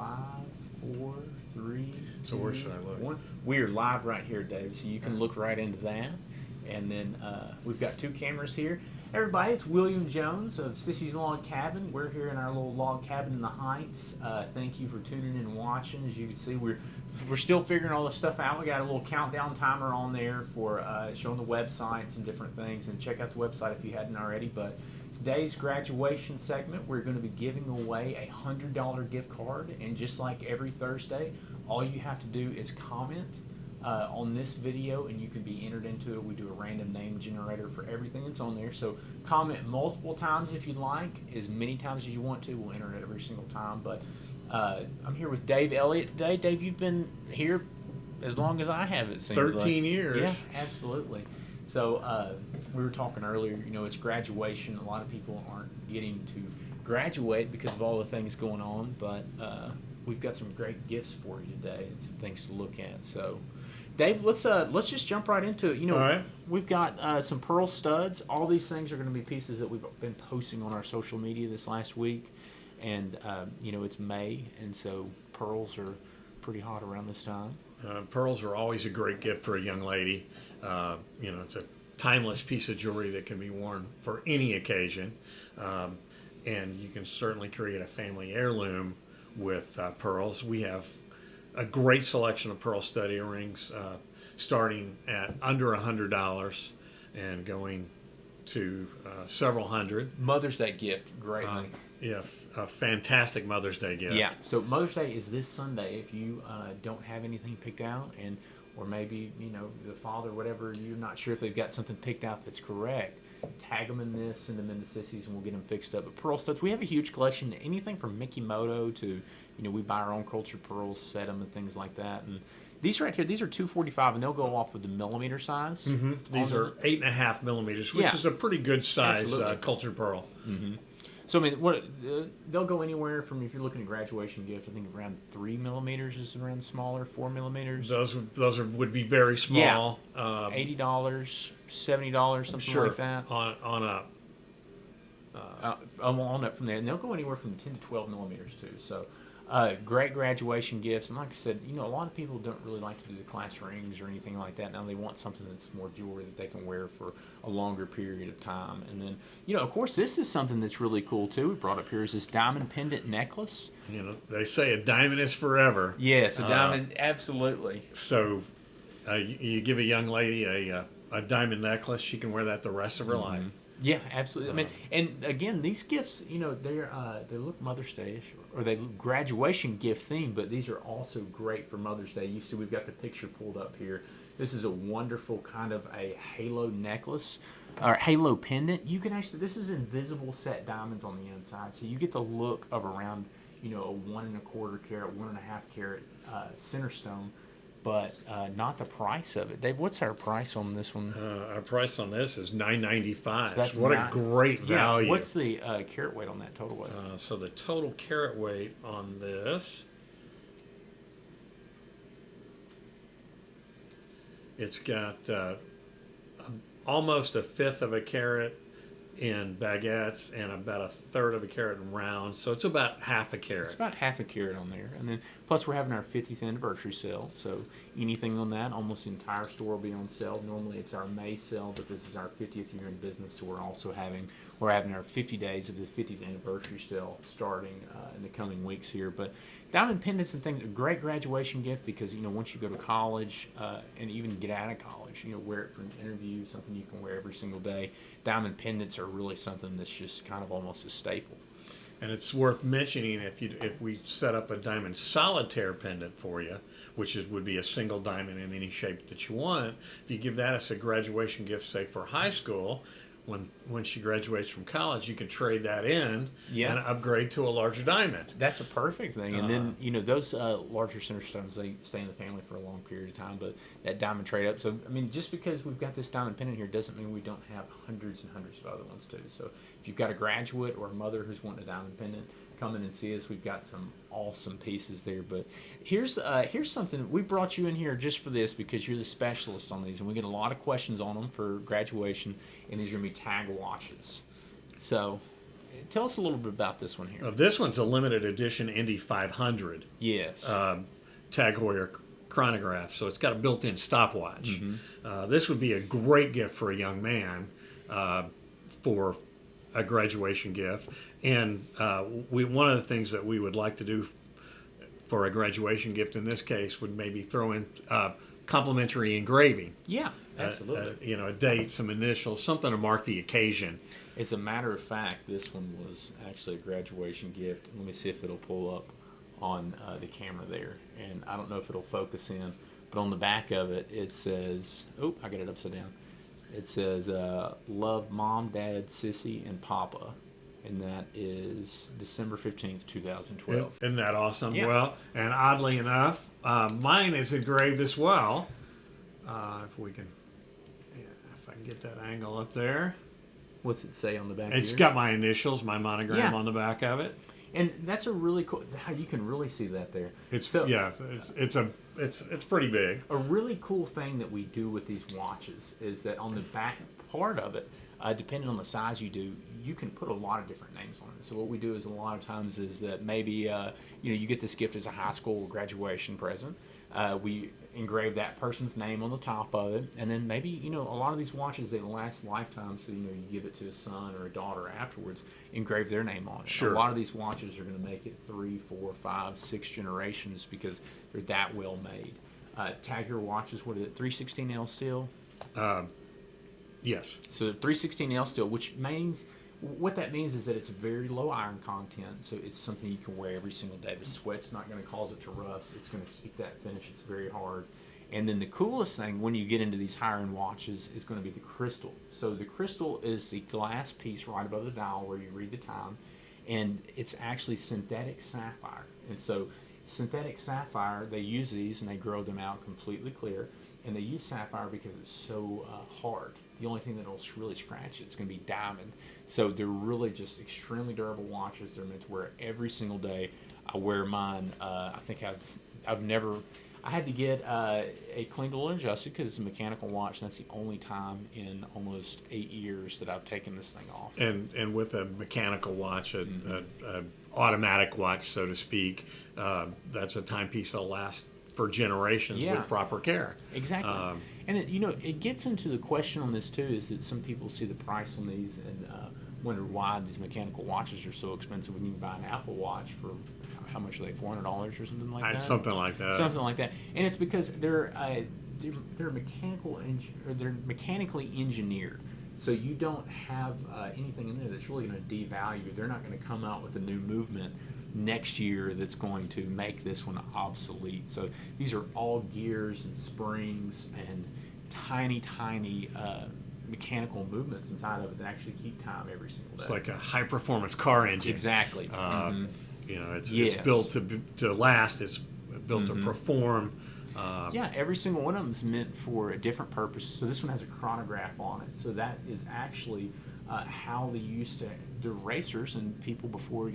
5, 4, 3, So where should I look? 1. We are live right here, Dave, so you can look right into that. And then we've got 2 cameras here. Everybody, it's William Jones of Sissy's Log Cabin. We're here in our little log cabin in the Heights. Thank you for tuning in and watching. As you can see, we're still figuring all this stuff out. We got a little countdown timer on there for showing the websites and different things. And check out the website if you hadn't already. But today's graduation segment, we're going to be giving away a $100 gift card. And just like every Thursday, all you have to do is comment on this video and you can be entered into it. We do a random name generator for everything that's on there, so comment multiple times if you'd like, as many times as you want to. We'll enter it every single time. But I'm here with Dave Elliot today. Dave, you've been here as long as I have, it seems 13 years. Yeah, absolutely. So we were talking earlier, you know, it's graduation. A lot of people aren't getting to graduate because of all the things going on, but we've got some great gifts for you today and some things to look at. So Dave, let's just jump right into it. You know, right. We've got some pearl studs. All these things are going to be pieces that we've been posting on our social media this last week, and you know, it's May, and so pearls are pretty hot around this time. Pearls are always a great gift for a young lady. You know, it's a timeless piece of jewelry that can be worn for any occasion, and you can certainly create a family heirloom with pearls. We have a great selection of pearl stud earrings, starting at under $100 and going to several hundred. Mother's Day gift, great. Yeah, a fantastic Mother's Day gift. Yeah. So Mother's Day is this Sunday. If you don't have anything picked out, and or maybe you know the father, whatever, you're not sure if they've got something picked out that's correct, tag them in this, send them into Sissy's, and we'll get them fixed up. But pearl studs, we have a huge collection. Anything from Mickey Moto to, you know, we buy our own cultured pearls, set them, and things like that. And these right here, these are $245, and they'll go off with the millimeter size. Mm-hmm. These are 8.5 millimeters, which is a pretty good size cultured pearl. Mm-hmm. So I mean, they'll go anywhere from, if you're looking at graduation gift, I think around 3 millimeters is around smaller, 4 millimeters. Those would be very small. Yeah. $80, $70, something like that. On up from there, and they'll go anywhere from 10 to 12 millimeters too. So great graduation gifts. And like I said, you know, a lot of people don't really like to do the class rings or anything like that. Now they want something that's more jewelry that they can wear for a longer period of time. And then, you know, of course, this is something that's really cool too. We brought up here is this diamond pendant necklace. You know, they say a diamond is forever. Yes, a diamond, absolutely. So you give a young lady a diamond necklace, she can wear that the rest of her life. Yeah, absolutely. I mean, and again, these gifts, you know, they look Mother's Day-ish, or they look graduation gift themed, but these are also great for Mother's Day. You see, we've got the picture pulled up here. This is a wonderful kind of a halo necklace, or halo pendant. You can actually, this is invisible set diamonds on the inside, so you get the look of around, you know, a 1 1/4 carat, 1 1/2 carat center stone. But not the price of it. Dave, what's our price on this one? Our price on this is $9.95. So that's what a great value. What's the carat weight on that total weight? So the total carat weight on this, it's got almost 1/5 of a carat in baguettes and about 1/3 of a carat in rounds, so it's about 1/2 a carat. It's about 1/2 a carat on there, and then plus we're having our 50th anniversary sale. So anything on that, almost the entire store will be on sale. Normally it's our May sale, but this is our 50th year in business, so we're having our 50 days of the 50th anniversary sale starting in the coming weeks here. But diamond pendants and things, a great graduation gift because, you know, once you go to college and even get out of college, you know, wear it for an interview, something you can wear every single day. Diamond pendants are really something that's just kind of almost a staple. And it's worth mentioning if we set up a diamond solitaire pendant for you, which would be a single diamond in any shape that you want. If you give that as a graduation gift, say for high school, when she graduates from college, you can trade that in and upgrade to a larger diamond. That's a perfect thing. And then, you know, those larger center stones, they stay in the family for a long period of time, but that diamond trade up. So, I mean, just because we've got this diamond pendant here doesn't mean we don't have hundreds and hundreds of other ones too. So if you've got a graduate or a mother who's wanting a diamond pendant, come in and see us. We've got some awesome pieces there. But here's something. We brought you in here just for this because you're the specialist on these, and we get a lot of questions on them for graduation, and these are going to be tag watches. So tell us a little bit about this one here. This one's a limited edition Indy 500 Yes. Tag Heuer chronograph, so it's got a built-in stopwatch. Mm-hmm. This would be a great gift for a young man for a graduation gift. And one of the things that we would like to do for a graduation gift in this case would maybe throw in complimentary engraving. Yeah, absolutely. A date, some initials, something to mark the occasion. As a matter of fact, this one was actually a graduation gift. Let me see if it'll pull up on the camera there. And I don't know if it'll focus in, but on the back of it, it says, oh, I got it upside down. It says, love Mom, Dad, Sissy, and Papa. And that is December 15th, 2012. Isn't that awesome? Yeah. Well, and oddly enough, mine is engraved as well. If we can, if I can get that angle up there. What's it say on the back? It's got my initials, my monogram on the back of it. And that's a really cool. You can really see that there. It's pretty big. A really cool thing that we do with these watches is that on the back part of it, depending on the size you do, you can put a lot of different names on it. So what we do is a lot of times is that maybe you get this gift as a high school graduation present. We engrave that person's name on the top of it, and then maybe a lot of these watches, they last lifetime. So you give it to a son or a daughter afterwards, engrave their name on it. Sure. A lot of these watches are going to make it 3, 4, 5, 6 generations because they're that well made. Tag Heuer watches, what is it? 316L steel. Yes. So the 316L steel, which means what that means is that it's very low iron content, so it's something you can wear every single day. The sweat's not going to cause it to rust. It's going to keep that finish. It's very hard. And then the coolest thing when you get into these higher end watches is going to be the crystal. So the crystal is the glass piece right above the dial where you read the time, and it's actually synthetic sapphire. And so synthetic sapphire, they use these and they grow them out completely clear, and they use sapphire because it's so hard. The only thing that will really scratch it's going to be diamond. So they're really just extremely durable watches. They're meant to wear every single day. I wear mine. I think I've never. I had to get a cleaned oil adjusted because it's a mechanical watch. And that's the only time in almost 8 years that I've taken this thing off. And with a mechanical watch, a automatic watch, so to speak, that's a timepiece that'll last for generations with proper care. Exactly. And it gets into the question on this too, is that some people see the price on these and wonder why these mechanical watches are so expensive when you can buy an Apple Watch for how much are they, $400 or something like that? Something like that. Something like that. And it's because they're mechanically engineered. So you don't have anything in there that's really going to devalue. They're not going to come out with a new movement next year that's going to make this one obsolete. So these are all gears and springs and tiny mechanical movements inside of it that actually keep time every single day. It's like a high performance car engine. Exactly. It's built to last. It's built to perform. Every single one of them is meant for a different purpose. So this one has a chronograph on it. So that is actually how they used to, the racers and people before,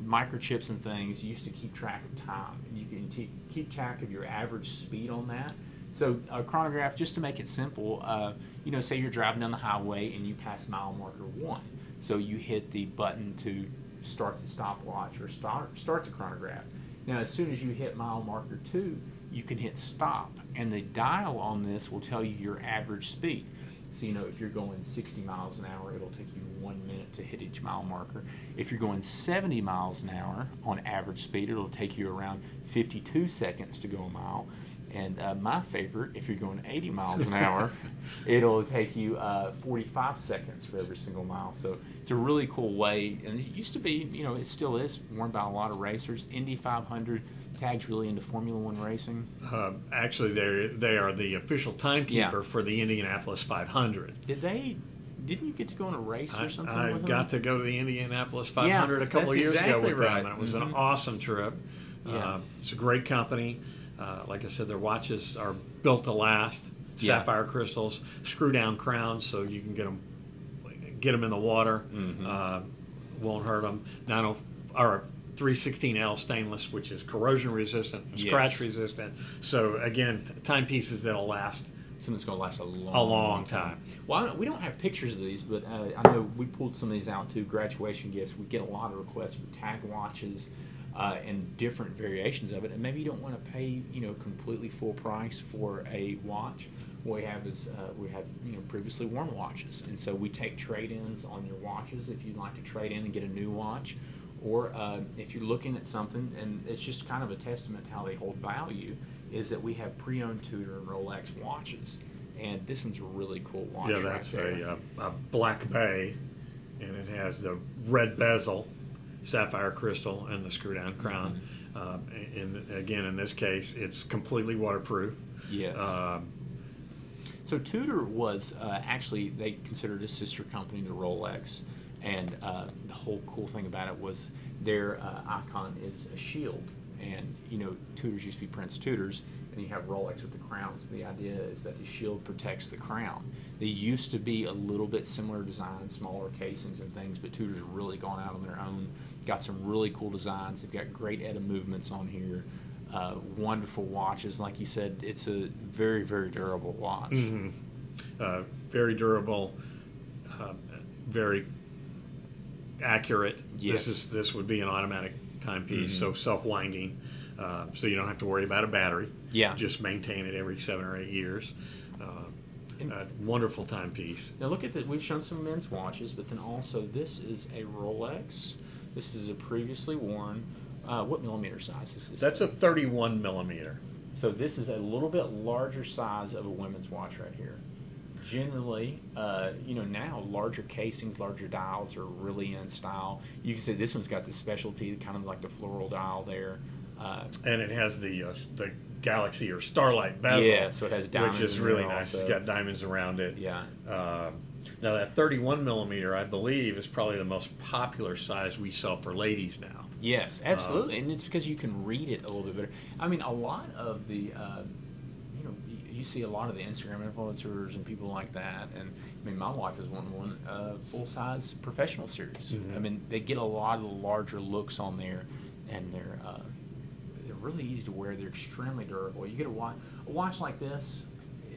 microchips and things used to keep track of time. And you can keep track of your average speed on that. So a chronograph, just to make it simple, say you're driving down the highway and you pass mile marker 1. So you hit the button to start the stopwatch or start the chronograph. Now, as soon as you hit mile marker 2, you can hit stop, and the dial on this will tell you your average speed. So, if you're going 60 miles an hour, it'll take you 1 minute to hit each mile marker. If you're going 70 miles an hour on average speed, it'll take you around 52 seconds to go a mile. And my favorite, if you're going 80 miles an hour, it'll take you 45 seconds for every single mile. So it's a really cool way. And it used to be, it still is worn by a lot of racers. Indy 500 tags really into Formula One racing. Actually, they are the official timekeeper for the Indianapolis 500. Didn't you get to go on a race or something I with them? got to go to the Indianapolis 500 a couple of years ago with them, and it was an awesome trip. It's a great company. Like I said, their watches are built to last. Sapphire crystals, screw down crowns, so you can get them in the water. Won't hurt them. 316L stainless, which is corrosion resistant and scratch resistant. So again, timepieces that'll last something that's going to last a long time. Well, we don't have pictures of these, but I know we pulled some of these out too. Graduation gifts. We get a lot of requests for tag watches and different variations of it. And maybe you don't want to pay, completely full price for a watch. What we have is we have previously worn watches, and so we take trade-ins on your watches if you'd like to trade in and get a new watch, or if you're looking at something, and it's just kind of a testament to how they hold value, is that we have pre-owned Tudor and Rolex watches, and this one's a really cool watch. Yeah, that's a black bay, and it has the red bezel, sapphire crystal, and the screw-down crown. And again, in this case, it's completely waterproof. Yes. So Tudor was actually, they considered a sister company to Rolex, and the whole cool thing about it was their icon is a shield, and Tudors used to be Prince Tudors, and you have Rolex with the crown, so the idea is that the shield protects the crown. They used to be a little bit similar design, smaller casings and things, but Tudor's really gone out on their own, got some really cool designs. They've got great ETA movements on here. Wonderful watches. Like you said, it's a very, very durable watch. Very durable, very accurate. Yes. This would be an automatic timepiece, so self-winding, so you don't have to worry about a battery. Yeah. Just maintain it every 7 or 8 years. Wonderful timepiece. Now look at that. We've shown some men's watches, but then also this is a Rolex. This is a previously worn. What millimeter size is this? That's a 31 millimeter. So this is a little bit larger size of a women's watch right here. Generally, now larger casings, larger dials are really in style. You can see this one's got the specialty, kind of like the floral dial there. And it has the Galaxy or Starlight bezel. Yeah, so it has diamonds, which is in really there nice. also. It's got diamonds around it. Yeah. Now that 31 millimeter, I believe, is probably the most popular size we sell for ladies now. Yes, absolutely, and it's because you can read it a little bit better. I mean, a lot of the, you see a lot of the Instagram influencers and people like that, and I mean, my wife is one full-size professional series. I mean, they get a lot of the larger looks on there, and they're really easy to wear. They're extremely durable. You get a watch like this,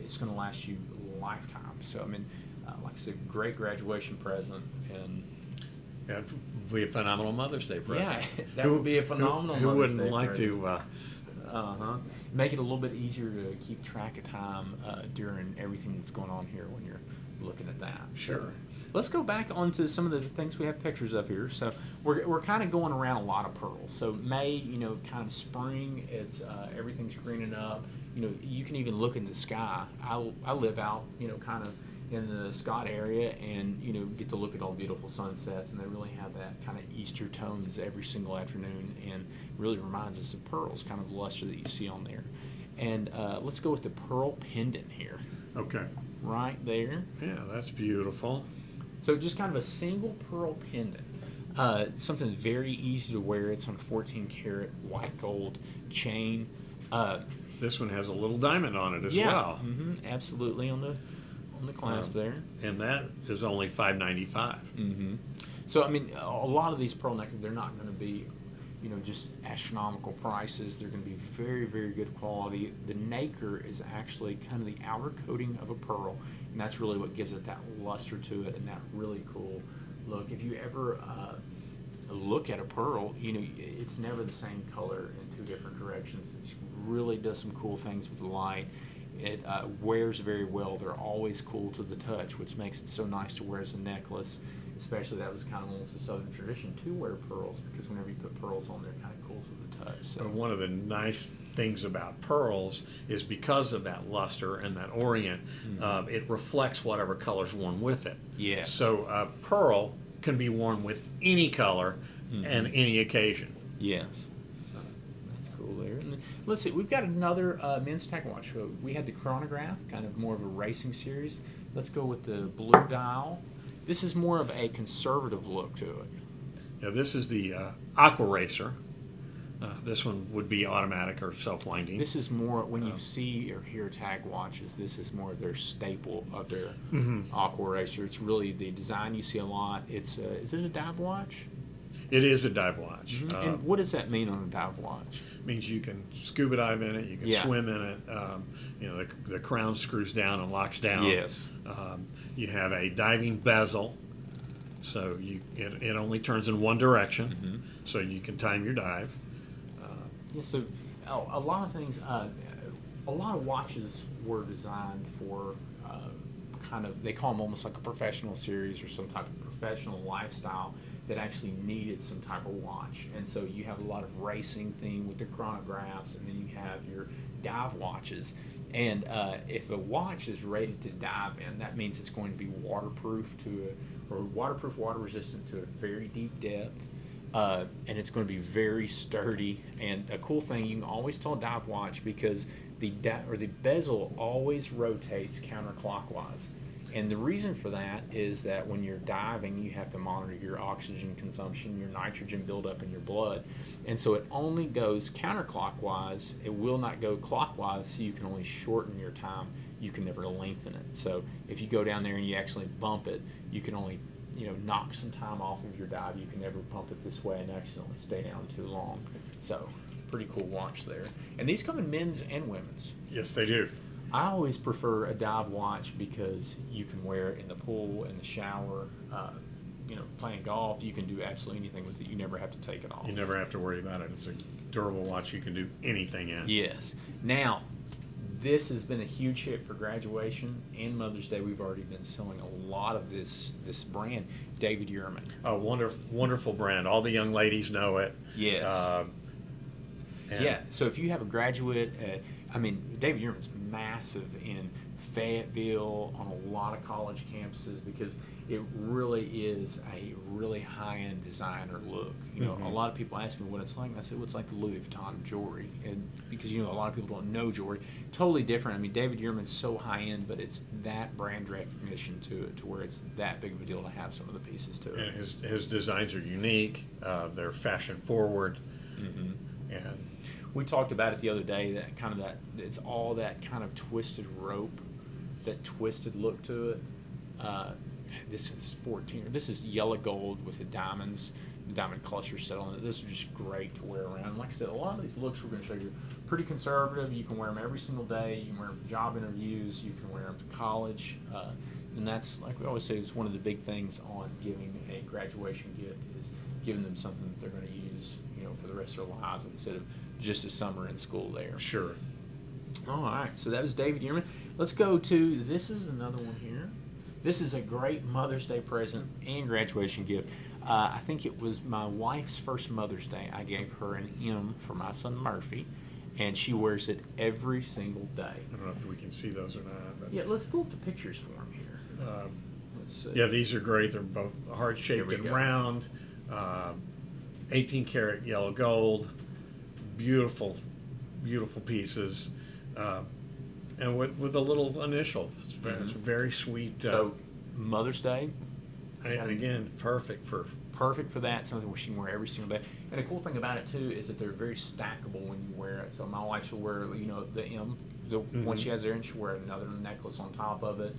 it's going to last you a lifetime. So, I mean, like I said, great graduation present, and yeah, it would be a phenomenal Mother's Day present. Yeah, that would be a phenomenal Who Mother's wouldn't Day like present. to make it a little bit easier to keep track of time during everything that's going on here when you're looking at that. Sure. Let's go back onto some of the things we have pictures of here. So we're kind of going around a lot of pearls. So May, kind of spring, it's everything's greening up. You can even look in the sky. I live out, kind of in the Scott area, and get to look at all the beautiful sunsets, and they really have that kind of Easter tones every single afternoon, and really reminds us of pearls, kind of the luster that you see on there. And let's go with the pearl pendant here. Okay. Right there. Yeah, that's beautiful. So just kind of a single pearl pendant. Something very easy to wear. It's on a 14 karat white gold chain. This one has a little diamond on it as well. Absolutely, on the clasp there. And that is only $595. So I mean, a lot of these pearl necklaces, they're not going to be, just astronomical prices. They're going to be very, very good quality. The nacre is actually kind of the outer coating of a pearl, and that's really what gives it that luster to it and that really cool look. If you ever look at a pearl, it's never the same color in two different directions. It really does some cool things with the light. It wears very well. They're always cool to the touch, which makes it so nice to wear as a necklace. Especially that was kind of almost a Southern tradition to wear pearls, because whenever you put pearls on, they're kind of cool to the touch. So one of the nice things about pearls is because of that luster and that orient, it reflects whatever color's worn with it. Yes. So pearl can be worn with any color and any occasion. Yes. That's cool there. And let's see, we've got another men's tag watch. We had the chronograph, kind of more of a racing series. Let's go with the blue dial. This is more of a conservative look to it. Yeah, this is the Aqua Racer. This one would be automatic or self-winding. This is more, when you see or hear tag watches, this is more their staple of their Aqua Racer. It's really the design you see a lot. It's is it a dive watch? It is a dive watch. And what does that mean on a dive watch? Means you can scuba dive in it, you can swim in it. The crown screws down and locks down. Yes. You have a diving bezel, so it only turns in one direction, so you can time your dive. Yeah. So a lot of things, a lot of watches were designed for they call them almost like a professional series or some type of professional lifestyle that actually needed some type of watch. And so you have a lot of racing thing with the chronographs, and then you have your dive watches. And if a watch is rated to dive in, that means it's going to be water resistant to a very deep depth. And it's going to be very sturdy. And a cool thing, you can always tell a dive watch because the bezel always rotates counterclockwise. And the reason for that is that when you're diving, you have to monitor your oxygen consumption, your nitrogen buildup in your blood. And so it only goes counterclockwise. It will not go clockwise, so you can only shorten your time. You can never lengthen it. So if you go down there and you actually bump it, you can only knock some time off of your dive. You can never pump it this way and accidentally stay down too long. So pretty cool watch there. And these come in men's and women's. Yes, they do. I always prefer a dive watch because you can wear it in the pool, in the shower, playing golf. You can do absolutely anything with it. You never have to take it off. You never have to worry about it. It's a durable watch you can do anything in. Yes. Now, this has been a huge hit for graduation and Mother's Day. We've already been selling a lot of this brand, David Yurman. Oh, wonderful brand. All the young ladies know it. Yes. Yeah. So if you have a graduate, David Yurman's massive in Fayetteville, on a lot of college campuses, because it really is a really high-end designer look. A lot of people ask me what it's like, and I say, well, it's like the Louis Vuitton jewelry, and because a lot of people don't know jewelry, totally different. David Yurman's so high-end, but it's that brand recognition to it, to where it's that big of a deal to have some of the pieces to it. And his designs are unique. They're fashion-forward, and we talked about it the other day, it's all that kind of twisted rope, that twisted look to it. This is 14. This is yellow gold with the diamond clusters set on it. This is just great to wear around. Like I said, a lot of these looks we're going to show you are pretty conservative. You can wear them every single day. You can wear them for job interviews. You can wear them to college. And that's, like we always say, is one of the big things on giving a graduation gift, is giving them something that they're going to use, for the rest of their lives, instead of just a summer in school there. Sure. All right. So that was David Yurman. Let's go to, this is another one here. This is a great Mother's Day present and graduation gift. I think it was my wife's first Mother's Day. I gave her an M for my son Murphy, and she wears it every single day. I don't know if we can see those or not. But yeah, let's pull up the pictures for him here. Let's see. Yeah, these are great. They're both heart-shaped and round. 18-karat yellow gold. Beautiful, beautiful pieces. And with a little initial. It's very sweet. So, Mother's Day. And again, perfect for that. Something she can wear every single day. And the cool thing about it too is that they're very stackable when you wear it. So my wife will wear, the M. Once she has there, and she'll wear another necklace on top of it.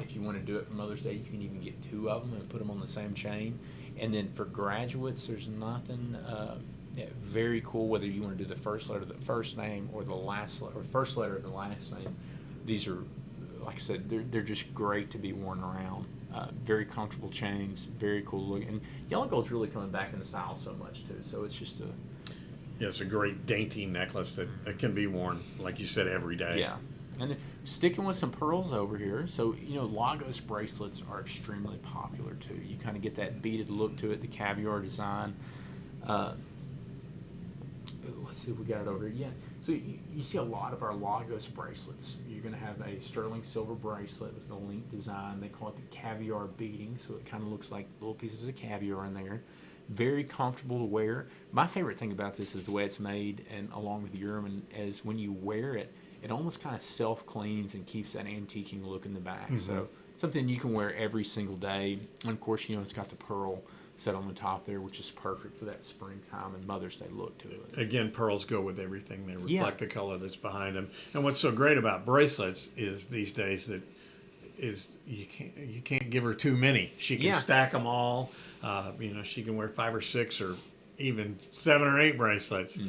If you want to do it for Mother's Day, you can even get two of them and put them on the same chain. And then for graduates, there's nothing. Very cool. Whether you want to do the first letter of the first name or the last or first letter of the last name, these are, like I said, they're just great to be worn around. Very comfortable chains, very cool look, and yellow gold's really coming back in the style so much too. So it's just it's a great dainty necklace that can be worn, like you said, every day. Yeah. And then sticking with some pearls over here, so Lagos bracelets are extremely popular too. You kind of get that beaded look to it, the caviar design. Let's see if we got it over here. Yeah. So you see a lot of our Lagos bracelets. You're going to have a sterling silver bracelet with the link design. They call it the caviar beading, so it kind of looks like little pieces of caviar in there. Very comfortable to wear. My favorite thing about this is the way it's made, and along with Yurman, is when you wear it, it almost kind of self-cleans and keeps that antiquing look in the back. So something you can wear every single day. And of course, it's got the pearl set on the top there, which is perfect for that springtime and Mother's Day look to it. Again, pearls go with everything. They reflect the color that's behind them. And what's so great about bracelets is these days that is you can't give her too many. She can stack them all. She can wear 5 or 6 or even 7 or 8 bracelets,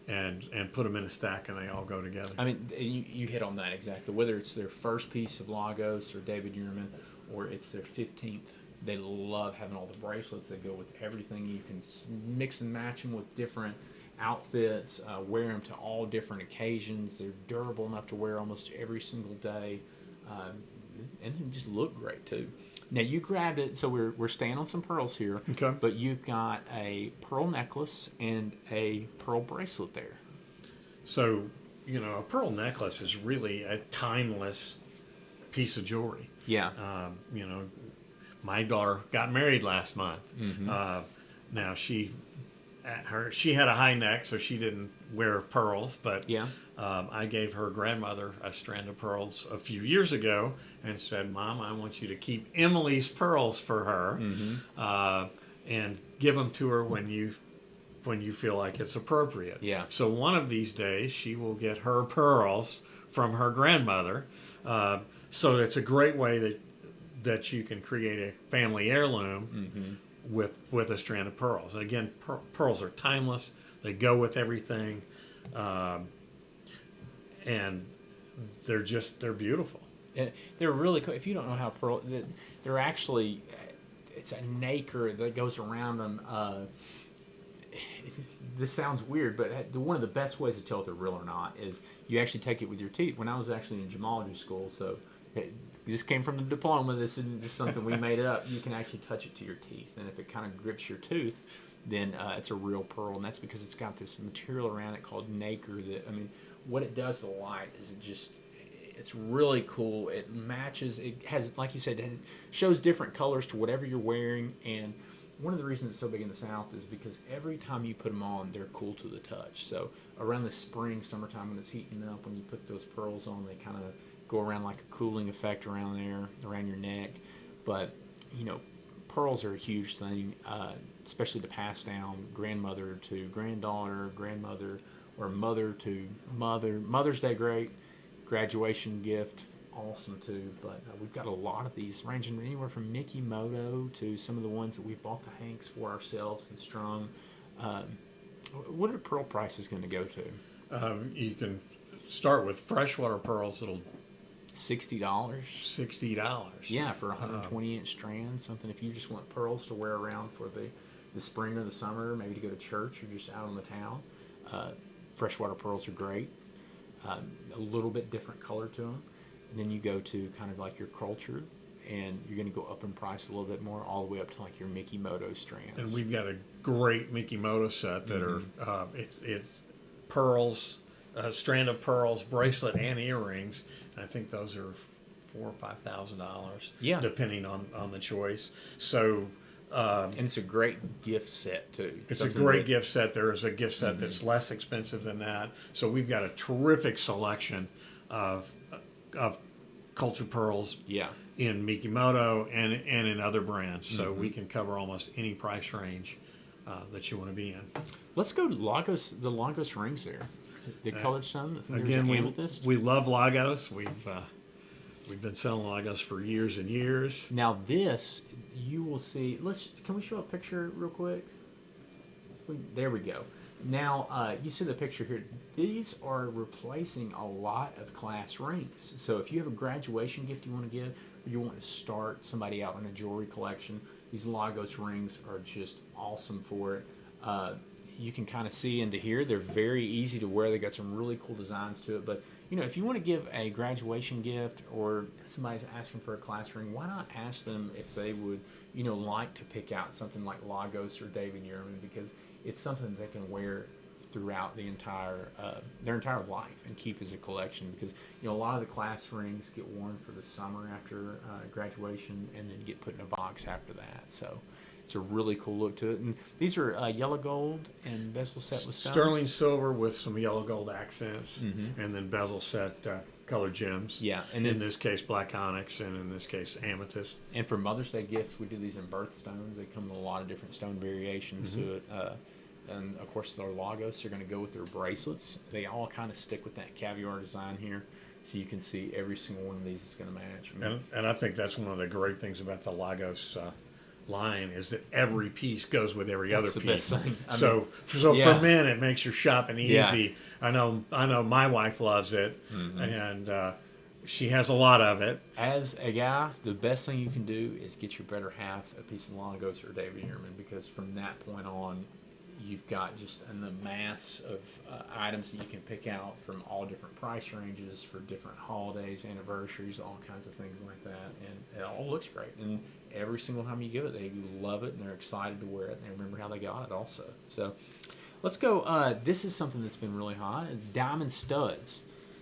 and put them in a stack, and they all go together. I mean, you hit on that exactly. Whether it's their first piece of Lagos or David Yurman, or it's their 15th, they love having all the bracelets that go with everything. You can mix and match them with different outfits, wear them to all different occasions. They're durable enough to wear almost every single day, and then just look great too. Now you grabbed it, so we're staying on some pearls here. Okay. But you've got a pearl necklace and a pearl bracelet there. So, a pearl necklace is really a timeless piece of jewelry. Yeah. My daughter got married last month. Now she had a high neck, so she didn't wear pearls, but I gave her grandmother a strand of pearls a few years ago and said, Mom, I want you to keep Emily's pearls for her, and give them to her when you feel like it's appropriate. Yeah. So one of these days she will get her pearls from her grandmother. So it's a great way that you can create a family heirloom with a strand of pearls. And again, pearls are timeless. They go with everything, and they're beautiful. They're really cool. If you don't know how pearl, they're actually, it's a nacre that goes around them. This sounds weird, but one of the best ways to tell if they're real or not is you actually take it with your teeth. When I was actually in gemology school, so this came from the diploma. This isn't just something we made up. You can actually touch it to your teeth, and if it kind of grips your tooth, then it's a real pearl, and that's because it's got this material around it called nacre. What it does to the light is it's really cool. It matches. It has, like you said, it shows different colors to whatever you're wearing, and one of the reasons it's so big in the South is because every time you put them on, they're cool to the touch. So around the spring, summertime, when it's heating up, when you put those pearls on, they kind of go around like a cooling effect around there, around your neck. But, pearls are a huge thing, especially to pass down grandmother to granddaughter, grandmother, or mother to mother. Mother's Day, great. Graduation gift, awesome too. But we've got a lot of these ranging anywhere from Mickey Moto to some of the ones that we bought the Hanks for ourselves and strung. What are pearl prices going to go to? You can start with freshwater pearls. It'll $60. $60. Yeah, for 120-inch strand. Something if you just want pearls to wear around for the spring or the summer, maybe to go to church or just out on the town. Freshwater pearls are great. A little bit different color to them. And then you go to kind of like your culture, and you're going to go up in price a little bit more, all the way up to like your Mickey Moto strands. And we've got a great Mickey Moto set that are it's pearls, a strand of pearls, bracelet, and earrings. And I think those are $4,000 or $5,000, depending on the choice. So. And it's a great gift set too. It's a great gift set. There is a gift set that's less expensive than that. So we've got a terrific selection of cultured pearls in Mikimoto and in other brands. So we can cover almost any price range that you want to be in. Let's go to Lagos. The Lagos rings there. The colored stone. Again, we love Lagos. We've been selling Lagos for years and years. Now this, you will see. Can we show a picture real quick? There we go. Now you see the picture here. These are replacing a lot of class rings. So if you have a graduation gift you want to give, or you want to start somebody out on a jewelry collection, these Lagos rings are just awesome for it. You can kind of see into here. They're very easy to wear. They got some really cool designs to it. But if you want to give a graduation gift or somebody's asking for a class ring, why not ask them if they would, like to pick out something like Lagos or David Yurman, because it's something that they can wear throughout their entire life and keep as a collection. Because a lot of the class rings get worn for the summer after graduation and then get put in a box after that. So. It's a really cool look to it. And these are yellow gold and bezel set with stones. Sterling silver with some yellow gold accents, and then bezel set colored gems. Yeah. And in this case, black onyx, and in this case, amethyst. And for Mother's Day gifts, we do these in birthstones. They come with a lot of different stone variations to it. And, of course, their Lagos are going to go with their bracelets. They all kind of stick with that caviar design here. so you can see every single one of these is going to match. I mean, And I think that's one of the great things about the Lagos line is that every piece goes with every other the piece. best thing. I So yeah. for men, it makes your shopping Yeah. easy. I know my wife loves it, and she has a lot of it. As a guy, the best thing you can do is get your better half a piece of Lagos or David Ehrman, because from that point on, you've got just a mass of items that you can pick out from all different price ranges for different holidays, anniversaries, all kinds of things like that, and it all looks great. And every single time you give it, they love it and they're excited to wear it, and they remember how they got it also. So let's go. This is something that's been really hot: diamond studs.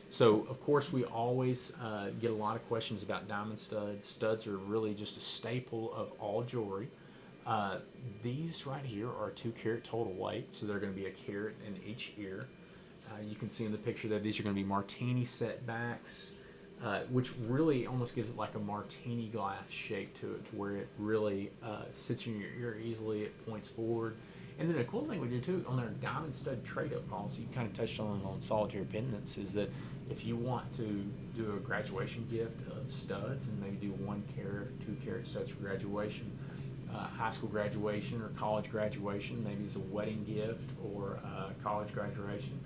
So, of course, we always get a lot of questions about diamond studs. Studs are really just a staple of all jewelry. These right here are 2-carat total weight, so they're going to be a carat in each ear. You can see in the picture that these are going to be martini setbacks, which really almost gives it like a martini glass shape to it, to where it really sits in your ear easily. It points forward. And then a cool thing we do too on our diamond stud trade-up policy, you kind of touched on solitaire pendants, is that if you want to do a graduation gift of studs and maybe do 1-carat, 2-carat studs for graduation, high school graduation or college graduation, maybe it's a wedding gift or college graduation,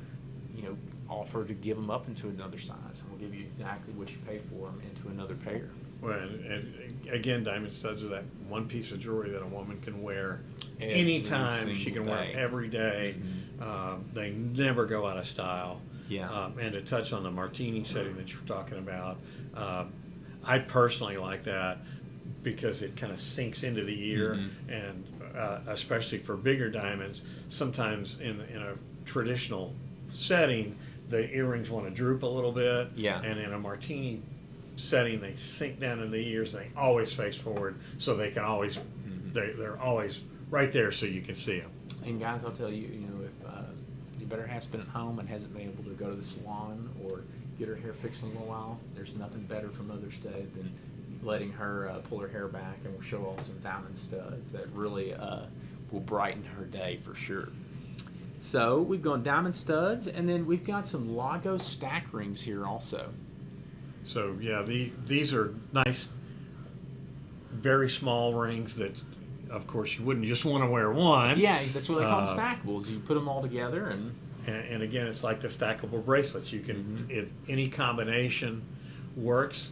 offer to give them up into another size, and we'll give you exactly what you pay for them into another pair. Well, and again, diamond studs are that one piece of jewelry that a woman can wear Every anytime. She single can wear day. it every day. They never go out of style. Yeah. And to touch on the martini setting that you're talking about, I personally like that because it kind of sinks into the ear, and especially for bigger diamonds, sometimes in a traditional setting, the earrings want to droop a little bit. Yeah. And in a martini setting, they sink down in the ears, and they always face forward, so they can always they're always right there, so you can see them. And guys, I'll tell you, if your better half's been at home and hasn't been able to go to the salon or get her hair fixed in a little while, there's nothing better for Mother's Day than letting her pull her hair back, and we'll show off some diamond studs that really will brighten her day for sure. So we've gone diamond studs, and then we've got some Lagos stack rings here also. So yeah, these are nice, very small rings that, of course, you wouldn't just want to wear one. Yeah, that's what they call them, stackables. You put them all together, and again, it's like the stackable bracelets. You can any combination works.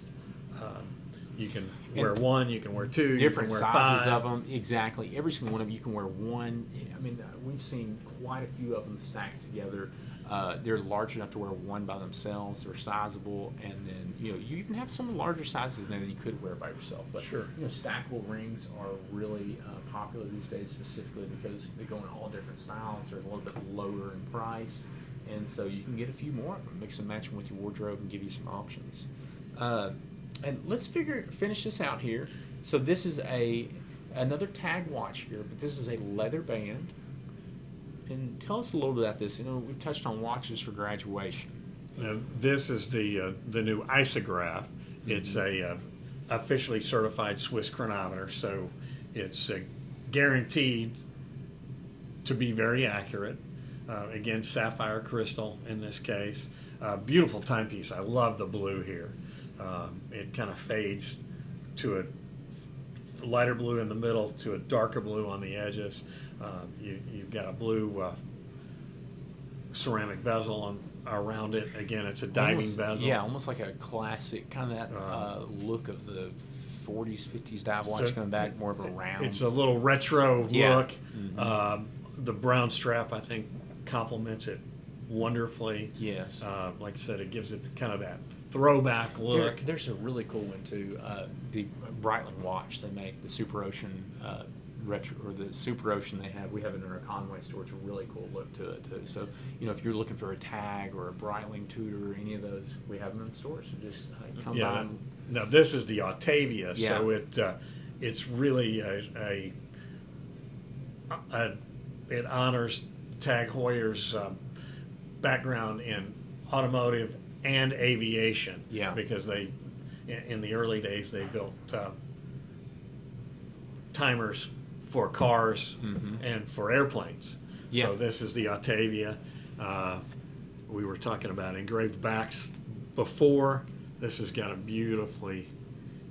You can wear one, you can wear two, different you can wear sizes 5. of them. Exactly, every single one of them. You can wear one. I mean, we've seen quite a few of them stacked together. They're large enough to wear one by themselves. They're sizable, and then you even have some larger sizes than you could wear by yourself. But Sure. Stackable rings are really popular these days, specifically because they go in all different styles. They're a little bit lower in price, and so you can get a few more of them, mix and match them with your wardrobe, and give you some options. And let's finish this out here. So this is another tag watch here, but this is a leather band. And tell us a little bit about this. We've touched on watches for graduation. Now, this is the new isograph. It's a officially certified Swiss chronometer, so it's guaranteed to be very accurate. Again, sapphire crystal in this case. Beautiful timepiece. I love the blue here. It kind of fades to a lighter blue in the middle to a darker blue on the edges. You've got a blue ceramic bezel around it. Again, it's a diving bezel. Yeah, almost like a classic, kind of that look of the 40s, 50s dive watch coming back, more of a round. It's a little retro look. Mm-hmm. The brown strap, I think, complements it wonderfully. Yes. Like I said, it gives it kind of that throwback look. There's a really cool one too. The Breitling watch they make, the Super Ocean retro, or the Super Ocean we have it in our Conway store. It's a really cool look to it too. So if you're looking for a tag or a Breitling Tudor or any of those, we have them in the store. So just come by. Now this is the Octavia, Yeah. so it's really it honors Tag Heuer's background in automotive and aviation. Yeah. Because in the early days they built timers for cars and for airplanes. Yeah. So this is the Octavia. We were talking about engraved backs before. This has got a beautifully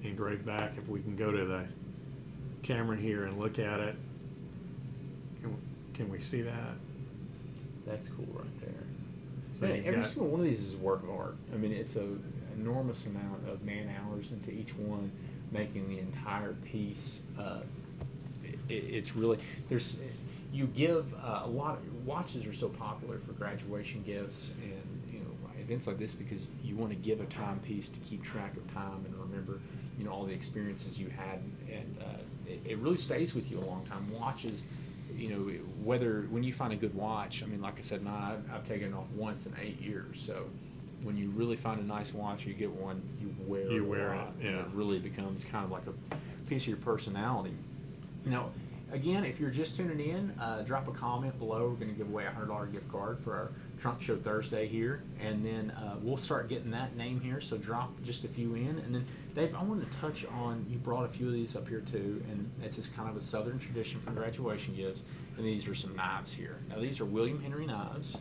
engraved back. If we can go to the camera here and look at it, can we see that? That's cool right there. So Man, you've every got- single one of these is a work of art. I mean, it's a enormous amount of man hours into each one, making the entire piece. It's really you give a lot of watches are so popular for graduation gifts and events like this because you want to give a timepiece to keep track of time and remember all the experiences you had, and it really stays with you a long time. Watches, whether when you find a good watch, I mean, like I said, mine I've taken it off once in 8 years. So when you really find a nice watch, you get one, you wear it a lot, yeah. and it really becomes kind of like a piece of your personality. Now, again, if you're just tuning in, drop a comment below. We're going to give away a $100 gift card for our Trunk Show Thursday here, and then we'll start getting that name here. So drop just a few in, and then Dave, I wanted to touch on. You brought a few of these up here too, and it's just kind of a Southern tradition for graduation gifts. And these are some knives here. Now these are William Henry knives.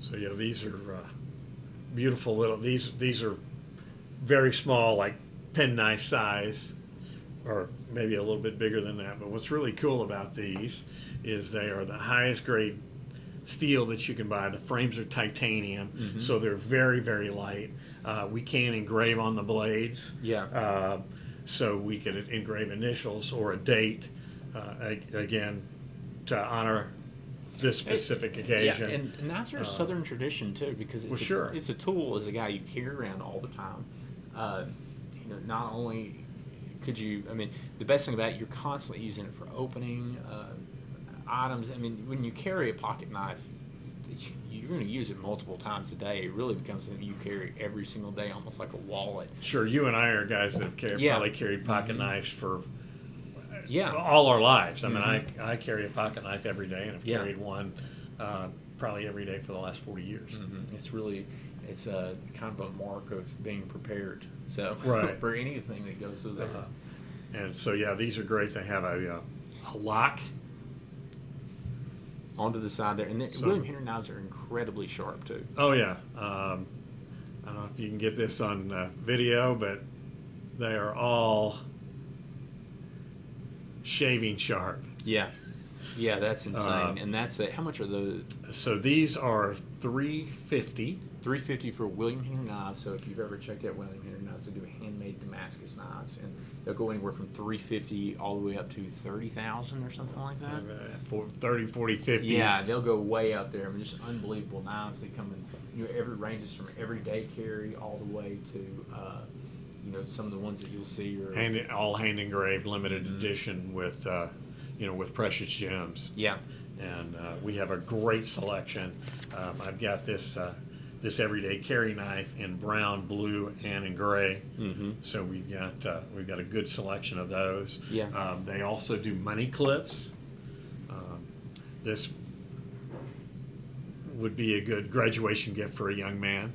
So yeah, these are beautiful little. These are very small, like penknife size, or maybe a little bit bigger than that. But what's really cool about these is they are the highest grade steel that you can buy. The frames are titanium, so they're very, very light. We can engrave on the blades. Yeah. So we could engrave initials or a date, again, to honor this specific occasion. Yeah, and knives are a Southern tradition too, because it's a tool as a guy you carry around all the time. Not only could you, I mean, the best thing about it, you're constantly using it for opening items. I mean, when you carry a pocket knife, you're going to use it multiple times a day. It really becomes something you carry every single day, almost like a wallet. Sure, you and I are guys that have probably carried pocket knives for all our lives. I mean, I carry a pocket knife every day, and I've carried one probably every day for the last 40 years. It's a kind of a mark of being prepared. So for anything that goes through there. And so yeah, these are great. They have a lock onto the side there, and William Henry knives are incredibly sharp too. Oh yeah, I don't know if you can get this on video, but they are all shaving sharp. Yeah, that's insane. And that's how much are those? So these are $350. $350 for William Henry knives. So if you've ever checked out William Henry knives, they do handmade Damascus knives, and they'll go anywhere from $350 all the way up to $30,000 or something like that. 30, 40, 50. Yeah, they'll go way up there. I mean, just unbelievable knives. They come in, every ranges from everyday carry all the way to, some of the ones that you'll see are all hand engraved, limited edition with, with precious gems. Yeah. And we have a great selection. I've got this everyday carry knife in brown, blue, and in gray. So we've got a good selection of those. Yeah. They also do money clips. This would be a good graduation gift for a young man.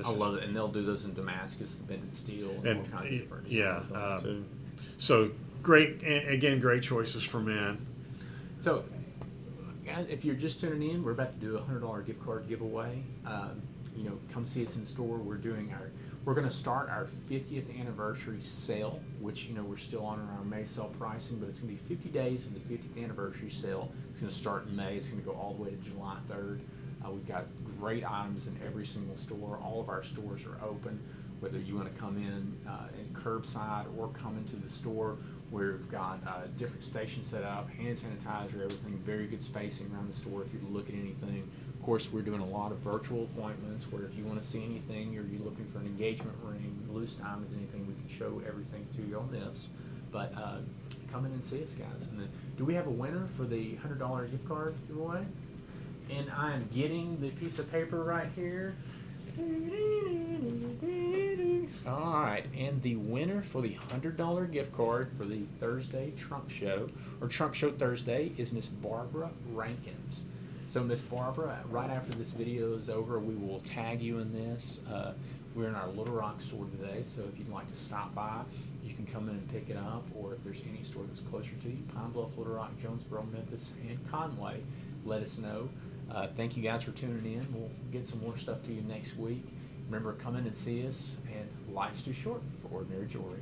I love it, and they'll do those in Damascus, the bended steel, and all kinds of different. Yeah. So great, again, great choices for men. So, guys, if you're just tuning in, we're about to do a $100 gift card giveaway. Come see us in store. We're going to start our 50th anniversary sale, which we're still on our May sale pricing, but it's going to be 50 days of the 50th anniversary sale. It's going to start in May. It's going to go all the way to July 3rd. We've got great items in every single store. All of our stores are open, whether you want to come in curbside or come into the store. We've got different stations set up, hand sanitizer, everything, very good spacing around the store if you look at anything. Of course, we're doing a lot of virtual appointments where if you want to see anything or you're looking for an engagement ring, loose diamonds, anything, we can show everything to you on this. But come in and see us, guys. And then, do we have a winner for the $100 gift card giveaway? And I am getting the piece of paper right here. All right, and the winner for the $100 gift card for the Thursday Trunk Show, or Trunk Show Thursday, is Miss Barbara Rankins. So Miss Barbara, right after this video is over, we will tag you in this. We're in our Little Rock store today, so if you'd like to stop by, you can come in and pick it up, or if there's any store that's closer to you, Pine Bluff, Little Rock, Jonesboro, Memphis, and Conway, let us know. Thank you guys for tuning in. We'll get some more stuff to you next week. Remember, come in and see us, and life's too short for ordinary jewelry.